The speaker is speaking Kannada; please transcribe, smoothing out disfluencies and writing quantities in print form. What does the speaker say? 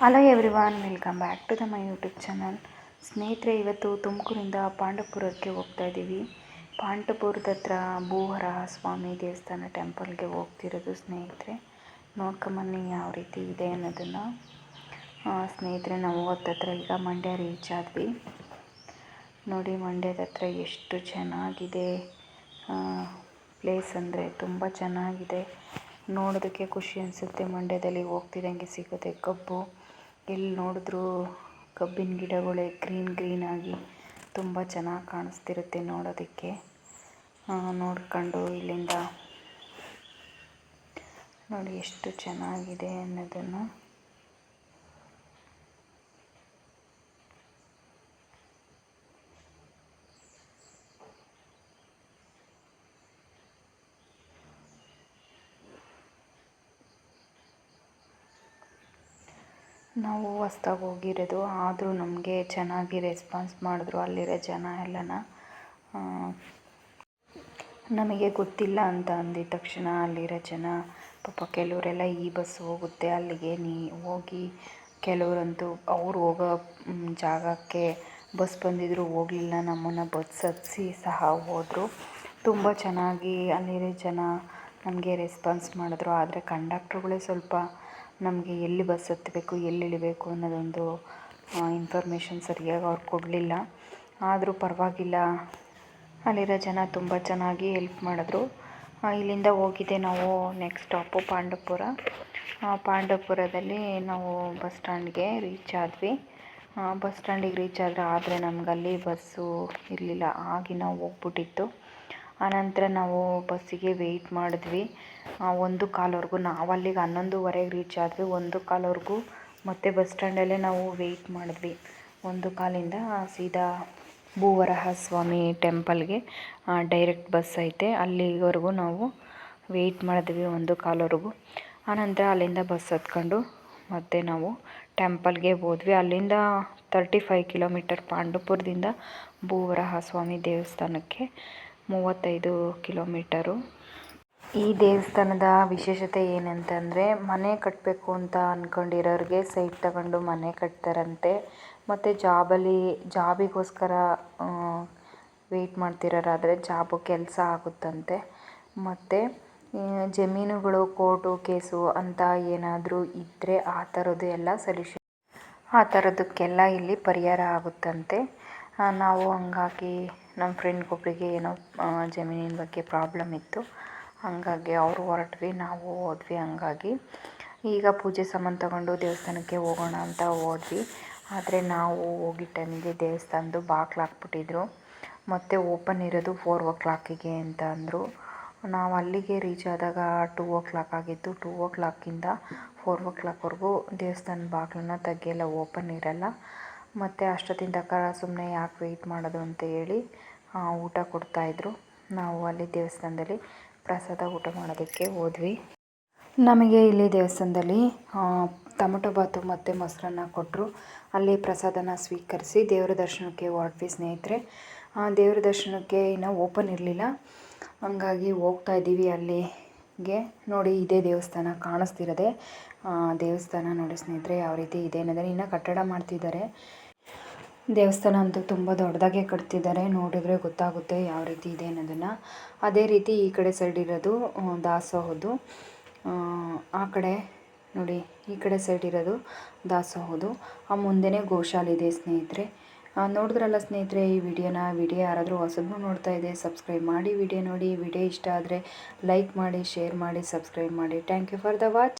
Hello everyone, welcome back to my YouTube channel. ಸ್ನೇಹಿತರೆ, ಇವತ್ತು ತುಮಕೂರಿಂದ ಪಾಂಡವಪುರಕ್ಕೆ ಹೋಗ್ತಾ ಇದ್ದೀವಿ. ಪಾಂಡವಪುರದ ಹತ್ರ ಭೂವರಾಹ ಸ್ವಾಮಿ ದೇವಸ್ಥಾನ ಟೆಂಪಲ್ಗೆ ಹೋಗ್ತಿರೋದು ಸ್ನೇಹಿತರೆ. ನೋಡ್ಕೊಂಬನ್ನಿ ಯಾವ ರೀತಿ ಇದೆ ಅನ್ನೋದನ್ನು. ಸ್ನೇಹಿತರೆ, ನಾವು ಹತ್ರ ಈಗ ಮಂಡ್ಯ ರೀಚ್ ಆದ್ವಿ. ನೋಡಿ, ಮಂಡ್ಯದ ಹತ್ರ ಎಷ್ಟು ಚೆನ್ನಾಗಿದೆ ಪ್ಲೇಸ್ ಅಂದರೆ ತುಂಬ ಚೆನ್ನಾಗಿದೆ. ನೋಡೋದಕ್ಕೆ ಖುಷಿ ಅನಿಸುತ್ತೆ. ಮಂಡ್ಯದಲ್ಲಿ ಹೋಗ್ತಿದ್ದಂಗೆ ಸಿಗುತ್ತೆ ಕಬ್ಬು. ಎಲ್ಲಿ ನೋಡಿದ್ರೂ ಕಬ್ಬಿನ ಗಿಡಗಳೇ ಗ್ರೀನಾಗಿ ತುಂಬ ಚೆನ್ನಾಗಿ ಕಾಣಿಸ್ತಿರುತ್ತೆ ನೋಡೋದಕ್ಕೆ. ನೋಡ್ಕೊಂಡು ಇಲ್ಲಿಂದ ನೋಡಿ ಎಷ್ಟು ಚೆನ್ನಾಗಿದೆ ಅನ್ನೋದನ್ನು. ನಾವು ಹೊಸ್ದಾಗಿ ಹೋಗಿರೋದು, ಆದರೂ ನಮಗೆ ಚೆನ್ನಾಗಿ ರೆಸ್ಪಾನ್ಸ್ ಮಾಡಿದ್ರು ಅಲ್ಲಿರೋ ಜನ ಎಲ್ಲನ. ನಮಗೆ ಗೊತ್ತಿಲ್ಲ ಅಂತ ಅಂದಿದ ತಕ್ಷಣ ಅಲ್ಲಿರೋ ಜನ ಪಾಪ ಕೆಲವರೆಲ್ಲ ಈ ಬಸ್ ಹೋಗುತ್ತೆ ಅಲ್ಲಿಗೆ ಹೋಗಿ, ಕೆಲವರಂತೂ ಅವ್ರು ಹೋಗೋ ಜಾಗಕ್ಕೆ ಬಸ್ ಬಂದಿದ್ರು ಹೋಗಲಿಲ್ಲ, ನಮ್ಮನ್ನು ಬಸ್ ಹತ್ತಿಸಿ ಸಹ ಹೋದರು. ತುಂಬ ಚೆನ್ನಾಗಿ ಅಲ್ಲಿರೋ ಜನ ನಮಗೆ ರೆಸ್ಪಾನ್ಸ್ ಮಾಡಿದ್ರು. ಆದರೆ ಕಂಡಕ್ಟ್ರುಗಳೇ ಸ್ವಲ್ಪ ನಮಗೆ ಎಲ್ಲಿ ಬಸ್ ಹತ್ತಬೇಕು, ಎಲ್ಲಿ ಇಳಿಬೇಕು ಅನ್ನೋದೊಂದು ಇನ್ಫಾರ್ಮೇಷನ್ ಸರಿಯಾಗಿ ಅವ್ರು ಕೊಡಲಿಲ್ಲ. ಆದರೂ ಪರವಾಗಿಲ್ಲ, ಅಲ್ಲಿರೋ ಜನ ತುಂಬ ಚೆನ್ನಾಗಿ ಹೆಲ್ಪ್ ಮಾಡಿದ್ರು. ಇಲ್ಲಿಂದ ಹೋಗಿದ್ದೆ ನಾವು ನೆಕ್ಸ್ಟ್ ಸ್ಟಾಪು ಪಾಂಡವಪುರ. ಪಾಂಡವಪುರದಲ್ಲಿ ನಾವು ಬಸ್ ಸ್ಟ್ಯಾಂಡ್ಗೆ ರೀಚ್ ಆದ್ವಿ. ಬಸ್ ಸ್ಟ್ಯಾಂಡಿಗೆ ರೀಚ್ ಆದರೆ ನಮಗಲ್ಲಿ ಬಸ್ಸು ಇರಲಿಲ್ಲ, ಹಾಗೆ ನಾವು ಹೋಗ್ಬಿಟ್ಟಿತ್ತು. ಆನಂತರ ನಾವು ಬಸ್ಸಿಗೆ ವೆಯ್ಟ್ ಮಾಡಿದ್ವಿ 1:15ವರೆಗೂ. ನಾವು ಅಲ್ಲಿಗೆ 11:15ಗೆ ರೀಚ್ ಆದ್ವಿ. 1:15ವರೆಗೂ ಮತ್ತೆ ಬಸ್ ಸ್ಟ್ಯಾಂಡಲ್ಲೇ ನಾವು ವೆಯ್ಟ್ ಮಾಡಿದ್ವಿ. 1:15ರಿಂದ ಸೀದಾ ಭೂವರಾಹ ಸ್ವಾಮಿ ಟೆಂಪಲ್ಗೆ ಡೈರೆಕ್ಟ್ ಬಸ್ ಐತೆ. ಅಲ್ಲಿವರೆಗೂ ನಾವು ವೆಯ್ಟ್ ಮಾಡಿದ್ವಿ 1:15ವರೆಗೂ. ಆನಂತರ ಅಲ್ಲಿಂದ ಬಸ್ ಹತ್ಕೊಂಡು ಮತ್ತೆ ನಾವು ಟೆಂಪಲ್ಗೆ ಹೋದ್ವಿ. ಅಲ್ಲಿಂದ 35 ಕಿಲೋಮೀಟರ್, ಪಾಂಡವಪುರದಿಂದ ಭೂವರಾಹ ಸ್ವಾಮಿ ದೇವಸ್ಥಾನಕ್ಕೆ 35 ಕಿಲೋಮೀಟರು. ಈ ದೇವಸ್ಥಾನದ ವಿಶೇಷತೆ ಏನಂತಂದರೆ, ಮನೆ ಕಟ್ಟಬೇಕು ಅಂತ ಅಂದ್ಕೊಂಡಿರೋರಿಗೆ ಸೈಟ್ ತಗೊಂಡು ಮನೆ ಕಟ್ತಾರಂತೆ. ಮತ್ತು ಜಾಬಿಗೋಸ್ಕರ ವೆಯ್ಟ್ ಮಾಡ್ತಿರೋರಾದರೆ ಜಾಬು ಕೆಲಸ ಆಗುತ್ತಂತೆ. ಮತ್ತು ಜಮೀನುಗಳು ಕೋರ್ಟು ಕೇಸು ಅಂತ ಏನಾದರೂ ಇದ್ದರೆ ಆ ಥರದ್ದು ಎಲ್ಲ ಸೊಲ್ಯೂಷನ್, ಆ ಥರದಕ್ಕೆಲ್ಲ ಇಲ್ಲಿ ಪರಿಹಾರ ಆಗುತ್ತಂತೆ. ನಾವು ಹಂಗಾಗಿ ನಮ್ಮ ಫ್ರೆಂಡ್ಗೊಬ್ಬರಿಗೆ ಏನೋ ಜಮೀನಿನ ಬಗ್ಗೆ ಪ್ರಾಬ್ಲಮ್ ಇತ್ತು, ಹಾಗಾಗಿ ಅವರು ಹೊರಟ್ವಿ, ನಾವು ಹೋದ್ವಿ. ಹಂಗಾಗಿ ಈಗ ಪೂಜೆ ಸಾಮಾನು ತಗೊಂಡು ದೇವಸ್ಥಾನಕ್ಕೆ ಹೋಗೋಣ ಅಂತ ಹೋದ್ವಿ. ಆದರೆ ನಾವು ಹೋಗಿದ್ದ ಟೈಮಿಗೆ ದೇವಸ್ಥಾನದ್ದು ಬಾಗಿಲು ಹಾಕ್ಬಿಟ್ಟಿದ್ರು. ಮತ್ತು ಓಪನ್ ಇರೋದು 4 o'clockಗೆ ಅಂತ ಅಂದರು. ನಾವು ಅಲ್ಲಿಗೆ ರೀಚ್ ಆದಾಗ 2 o'clock ಆಗಿತ್ತು. 2 o'clockಯಿಂದ 4 o'clockವರೆಗೂ ದೇವಸ್ಥಾನದ ಬಾಗಿಲನ್ನ ತೆಗೆಯಲ್ಲ, ಓಪನ್ ಇರಲ್ಲ. ಮತ್ತು ಅಷ್ಟೊತ್ತಿನ ತನಕ ಸುಮ್ಮನೆ ಯಾಕೆ ವೆಯ್ಟ್ ಮಾಡೋದು ಅಂತ ಹೇಳಿ ಊಟ ಕೊಡ್ತಾಯಿದ್ರು. ನಾವು ಅಲ್ಲಿ ದೇವಸ್ಥಾನದಲ್ಲಿ ಪ್ರಸಾದ ಊಟ ಮಾಡೋದಕ್ಕೆ ಹೋದ್ವಿ. ನಮಗೆ ಇಲ್ಲಿ ದೇವಸ್ಥಾನದಲ್ಲಿ ಟೊಮಟೊ ಬಾತು ಮತ್ತು ಮೊಸರನ್ನ ಕೊಟ್ಟರು. ಅಲ್ಲಿ ಪ್ರಸಾದನ ಸ್ವೀಕರಿಸಿ ದೇವರ ದರ್ಶನಕ್ಕೆ ಹೊರಟ್ವಿ ಸ್ನೇಹಿತರೆ. ದೇವರ ದರ್ಶನಕ್ಕೆ ಇನ್ನೂ ಓಪನ್ ಇರಲಿಲ್ಲ, ಹಂಗಾಗಿ ಹೋಗ್ತಾ ಇದ್ದೀವಿ ಅಲ್ಲಿಗೆ. ನೋಡಿ, ಇದೇ ದೇವಸ್ಥಾನ ಕಾಣಿಸ್ತಿರೋದೆ ದೇವಸ್ಥಾನ. ನೋಡಿ ಸ್ನೇಹಿತರೆ, ಯಾವ ರೀತಿ ಇದೆ ಅನ್ನೋದನ್ನು ಇನ್ನೂ ಕಟ್ಟಡ ಮಾಡ್ತಿದ್ದಾರೆ. ದೇವಸ್ಥಾನ ಅಂತೂ ತುಂಬ ದೊಡ್ಡದಾಗೆ ಕಟ್ತಿದ್ದಾರೆ, ನೋಡಿದರೆ ಗೊತ್ತಾಗುತ್ತೆ ಯಾವ ರೀತಿ ಇದೆ ಅನ್ನೋದನ್ನು. ಅದೇ ರೀತಿ ಈ ಕಡೆ ಸೈಡ್ ಇರೋದು ದಾಸೋಹದ್ದು. ಆ ಕಡೆ ನೋಡಿ, ಈ ಕಡೆ ಸೈಡ್ ಇರೋದು ದಾಸೋಹದ್ದು. ಆ ಮುಂದೆನೇ ಗೋಶಾಲೆ ಇದೆ ಸ್ನೇಹಿತರೆ. ನೋಡಿದ್ರಲ್ಲ ಸ್ನೇಹಿತರೆ ಈ ವಿಡಿಯೋ ಯಾರಾದರೂ ಹೊಸಬ್ರು ನೋಡ್ತಾ ಇದೆ ಸಬ್ಸ್ಕ್ರೈಬ್ ಮಾಡಿ ವಿಡಿಯೋ ನೋಡಿ. ವಿಡಿಯೋ ಇಷ್ಟ ಆದರೆ ಲೈಕ್ ಮಾಡಿ, ಶೇರ್ ಮಾಡಿ, ಸಬ್ಸ್ಕ್ರೈಬ್ ಮಾಡಿ. Thank you for the watch.